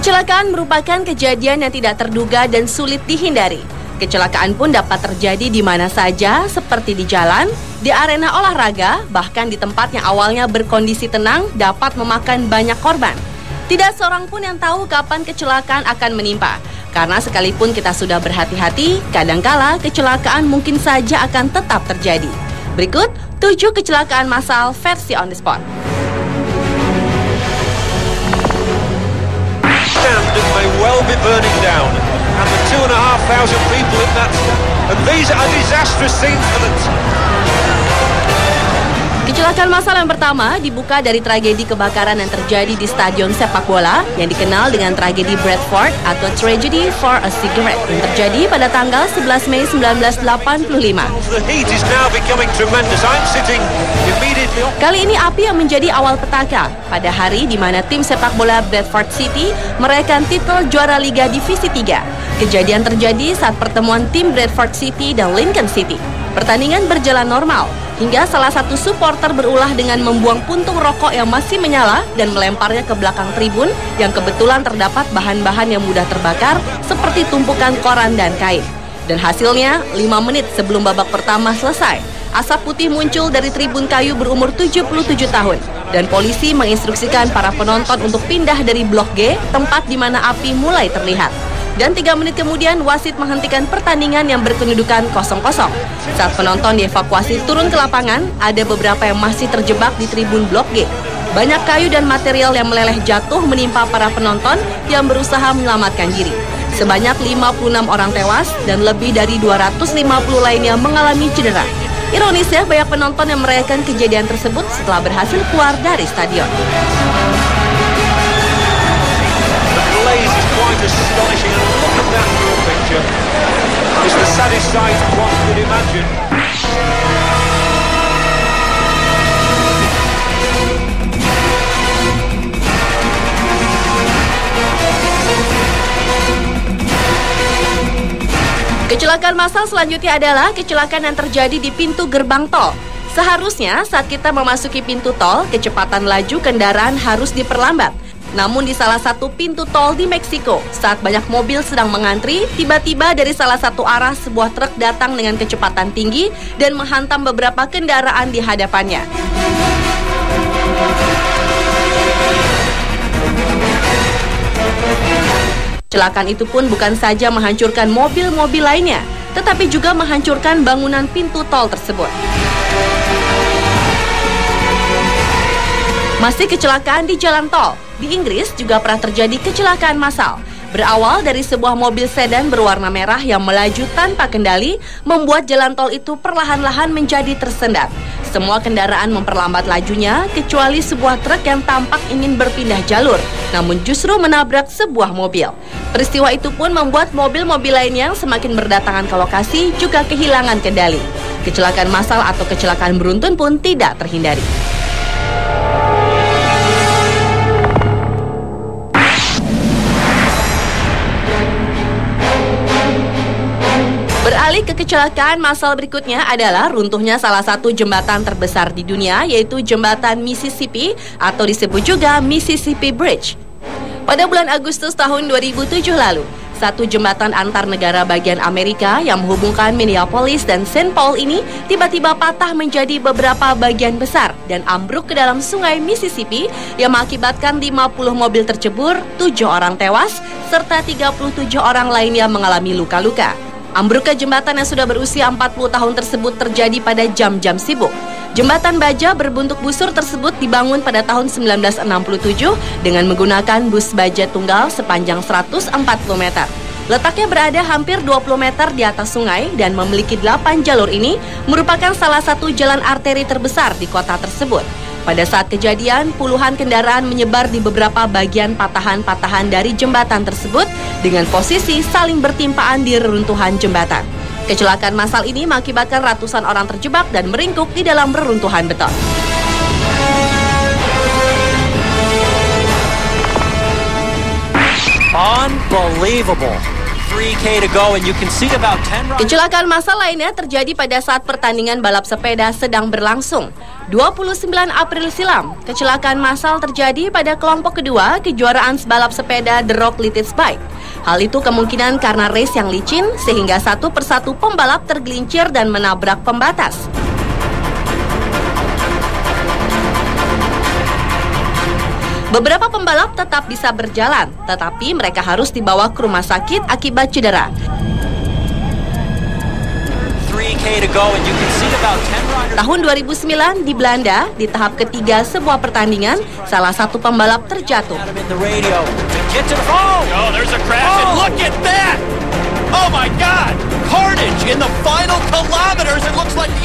Kecelakaan merupakan kejadian yang tidak terduga dan sulit dihindari. Kecelakaan pun dapat terjadi di mana saja, seperti di jalan, di arena olahraga, bahkan di tempat yang awalnya berkondisi tenang dapat memakan banyak korban. Tidak seorang pun yang tahu kapan kecelakaan akan menimpa. Karena sekalipun kita sudah berhati-hati, kadangkala kecelakaan mungkin saja akan tetap terjadi. Berikut 7 kecelakaan massal versi on the spot. It may well be burning down, and the 2,500 people in that, and these are disastrous scenes for the. Kecelakaan massal yang pertama dibuka dari tragedi kebakaran yang terjadi di stadion sepak bola yang dikenal dengan tragedi Bradford atau Tragedy for a Cigarette yang terjadi pada tanggal 11 Mei 1985. Kali ini api yang menjadi awal petaka pada hari di mana tim sepak bola Bradford City meraihkan titel juara Liga Divisi 3. Kejadian terjadi saat pertemuan tim Bradford City dan Lincoln City. Pertandingan berjalan normal, hingga salah satu supporter berulah dengan membuang puntung rokok yang masih menyala dan melemparnya ke belakang tribun yang kebetulan terdapat bahan-bahan yang mudah terbakar seperti tumpukan koran dan kain. Dan hasilnya, 5 menit sebelum babak pertama selesai, asap putih muncul dari tribun kayu berumur 77 tahun. Dan polisi menginstruksikan para penonton untuk pindah dari blok G, tempat di mana api mulai terlihat. Dan 3 menit kemudian wasit menghentikan pertandingan yang berkedudukan 0-0. Saat penonton dievakuasi turun ke lapangan, ada beberapa yang masih terjebak di tribun blok G. Banyak kayu dan material yang meleleh jatuh menimpa para penonton yang berusaha menyelamatkan diri. Sebanyak 56 orang tewas dan lebih dari 250 lainnya mengalami cedera. Ironisnya, banyak penonton yang merayakan kejadian tersebut setelah berhasil keluar dari stadion. Astonishing, and look at that picture. It's the saddest sight one could imagine. Kecelakaan massal selanjutnya adalah kecelakaan yang terjadi di pintu gerbang tol. Seharusnya saat kita memasuki pintu tol, kecepatan laju kendaraan harus diperlambat. Namun di salah satu pintu tol di Meksiko, saat banyak mobil sedang mengantri, tiba-tiba dari salah satu arah sebuah truk datang dengan kecepatan tinggi dan menghantam beberapa kendaraan di hadapannya. Kecelakaan itu pun bukan saja menghancurkan mobil-mobil lainnya, tetapi juga menghancurkan bangunan pintu tol tersebut. Masih kecelakaan di jalan tol. Di Inggris juga pernah terjadi kecelakaan massal. Berawal dari sebuah mobil sedan berwarna merah yang melaju tanpa kendali, membuat jalan tol itu perlahan-lahan menjadi tersendat. Semua kendaraan memperlambat lajunya, kecuali sebuah truk yang tampak ingin berpindah jalur, namun justru menabrak sebuah mobil. Peristiwa itu pun membuat mobil-mobil lain yang semakin berdatangan ke lokasi juga kehilangan kendali. Kecelakaan massal atau kecelakaan beruntun pun tidak terhindari. Beralih ke kecelakaan massal berikutnya adalah runtuhnya salah satu jembatan terbesar di dunia, yaitu jembatan Mississippi atau disebut juga Mississippi Bridge. Pada bulan Agustus tahun 2007 lalu, satu jembatan antar negara bagian Amerika yang menghubungkan Minneapolis dan St. Paul ini tiba-tiba patah menjadi beberapa bagian besar dan ambruk ke dalam sungai Mississippi yang mengakibatkan 50 mobil tercebur, 7 orang tewas, serta 37 orang lainnya mengalami luka-luka. Ambruknya jembatan yang sudah berusia 40 tahun tersebut terjadi pada jam-jam sibuk. Jembatan baja berbentuk busur tersebut dibangun pada tahun 1967 dengan menggunakan bus baja tunggal sepanjang 140 meter. Letaknya berada hampir 20 meter di atas sungai dan memiliki 8 jalur ini merupakan salah satu jalan arteri terbesar di kota tersebut. Pada saat kejadian, puluhan kendaraan menyebar di beberapa bagian patahan-patahan dari jembatan tersebut dengan posisi saling bertimpaan di reruntuhan jembatan. Kecelakaan massal ini mengakibatkan ratusan orang terjebak dan meringkuk di dalam reruntuhan beton. Unbelievable. 3K to go and you can see about 10 Kecelakaan massal lainnya terjadi pada saat pertandingan balap sepeda sedang berlangsung. 29 April silam, kecelakaan massal terjadi pada kelompok kedua kejuaraan balap sepeda The Rock Lighted Bike. Hal itu kemungkinan karena race yang licin sehingga satu persatu pembalap tergelincir dan menabrak pembatas. Beberapa pembalap tetap bisa berjalan, tetapi mereka harus dibawa ke rumah sakit akibat cedera. Tahun 2009 di Belanda, di tahap ketiga sebuah pertandingan, salah satu pembalap terjatuh.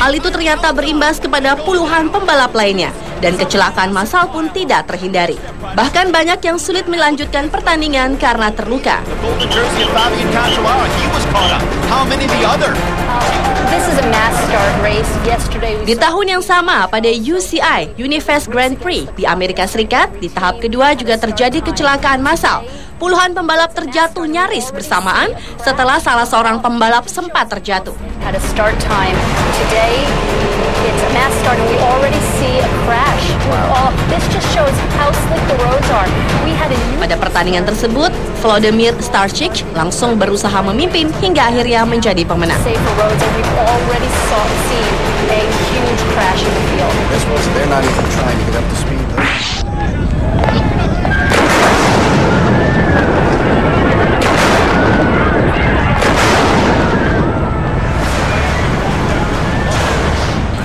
Hal itu ternyata berimbas kepada puluhan pembalap lainnya, dan kecelakaan massal pun tidak terhindari. Bahkan banyak yang sulit melanjutkan pertandingan karena terluka. Di tahun yang sama, pada UCI, Unifest Grand Prix di Amerika Serikat, di tahap kedua juga terjadi kecelakaan massal. Puluhan pembalap terjatuh nyaris bersamaan setelah salah seorang pembalap sempat terjatuh. Pada pertandingan tersebut, Vladimir Starchik langsung berusaha memimpin hingga akhirnya menjadi pemenang.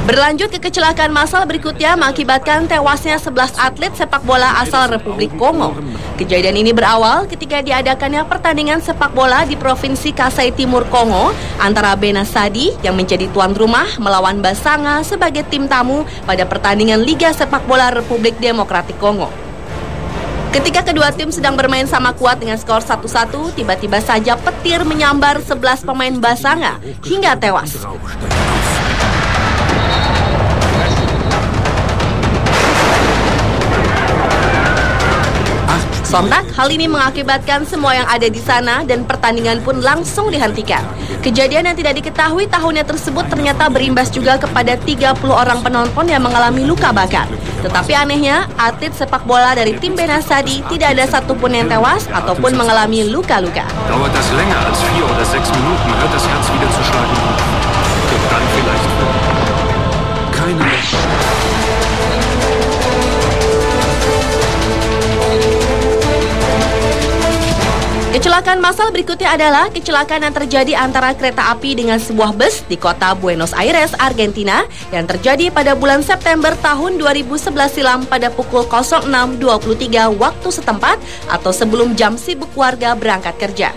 Berlanjut ke kecelakaan massal berikutnya mengakibatkan tewasnya 11 atlet sepak bola asal Republik Kongo. Kejadian ini berawal ketika diadakannya pertandingan sepak bola di Provinsi Kasai Timur Kongo antara Benasadi yang menjadi tuan rumah melawan Basanga sebagai tim tamu pada pertandingan Liga Sepak Bola Republik Demokratik Kongo. Ketika kedua tim sedang bermain sama kuat dengan skor 1-1, tiba-tiba saja petir menyambar 11 pemain Basanga hingga tewas. Sontak, hal ini mengakibatkan semua yang ada di sana dan pertandingan pun langsung dihentikan. Kejadian yang tidak diketahui tahunnya tersebut ternyata berimbas juga kepada 30 orang penonton yang mengalami luka bakar. Tetapi anehnya, atlet sepak bola dari tim Benasadi tidak ada satupun yang tewas ataupun mengalami luka-luka. Dauert das länger als 4 oder 6 Minuten, hört das Herz wieder zu schlagen auf. Und dann vielleicht keine. Kecelakaan massal berikutnya adalah kecelakaan yang terjadi antara kereta api dengan sebuah bus di kota Buenos Aires, Argentina yang terjadi pada bulan September tahun 2011 silam pada pukul 06.23 waktu setempat atau sebelum jam sibuk warga berangkat kerja.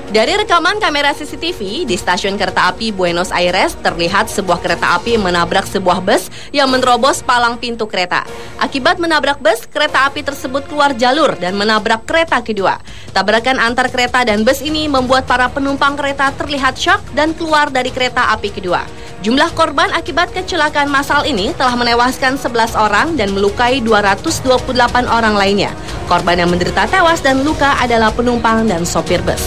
Dari rekaman kamera CCTV di stasiun kereta api Buenos Aires terlihat sebuah kereta api menabrak sebuah bus yang menerobos palang pintu kereta. Akibat menabrak bus, kereta api tersebut keluar jalur dan menabrak kereta kedua. Tabrakan antar kereta dan bus ini membuat para penumpang kereta terlihat syok dan keluar dari kereta api kedua. Jumlah korban akibat kecelakaan massal ini telah menewaskan 11 orang dan melukai 228 orang lainnya. Korban yang menderita tewas dan luka adalah penumpang dan sopir bus.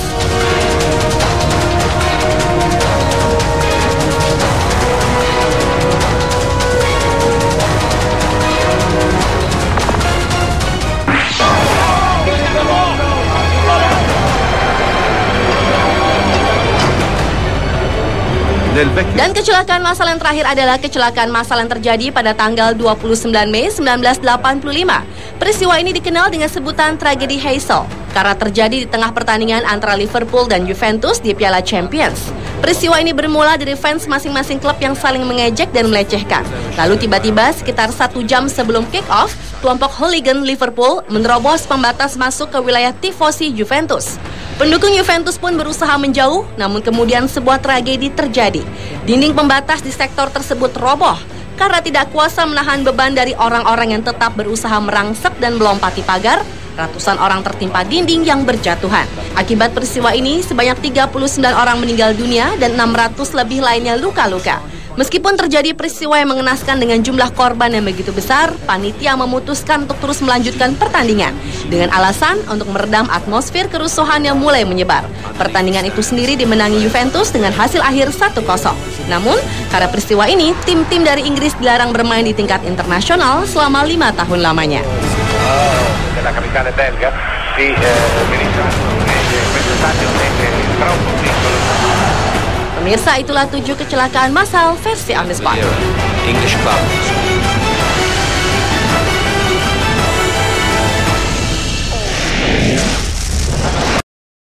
Dan kecelakaan massal yang terakhir adalah kecelakaan massal yang terjadi pada tanggal 29 Mei 1985. Peristiwa ini dikenal dengan sebutan tragedi Heysel karena terjadi di tengah pertandingan antara Liverpool dan Juventus di Piala Champions. Peristiwa ini bermula dari fans masing-masing klub yang saling mengejek dan melecehkan. Lalu tiba-tiba sekitar 1 jam sebelum kick-off, kelompok hooligan Liverpool menerobos pembatas masuk ke wilayah tifosi Juventus. Pendukung Juventus pun berusaha menjauh, namun kemudian sebuah tragedi terjadi. Dinding pembatas di sektor tersebut roboh karena tidak kuasa menahan beban dari orang-orang yang tetap berusaha merangsek dan melompati pagar. Ratusan orang tertimpa dinding yang berjatuhan. Akibat peristiwa ini, sebanyak 39 orang meninggal dunia dan 600 lebih lainnya luka-luka. Meskipun terjadi peristiwa yang mengenaskan dengan jumlah korban yang begitu besar, panitia memutuskan untuk terus melanjutkan pertandingan dengan alasan untuk meredam atmosfer kerusuhan yang mulai menyebar. Pertandingan itu sendiri dimenangi Juventus dengan hasil akhir 1-0. Namun, karena peristiwa ini, tim-tim dari Inggris dilarang bermain di tingkat internasional selama 5 tahun lamanya. Della capitale belga di questo stadio è troppo piccolo. Pemirsa, itulah 7 kecelakaan massal versi On The Spot. English club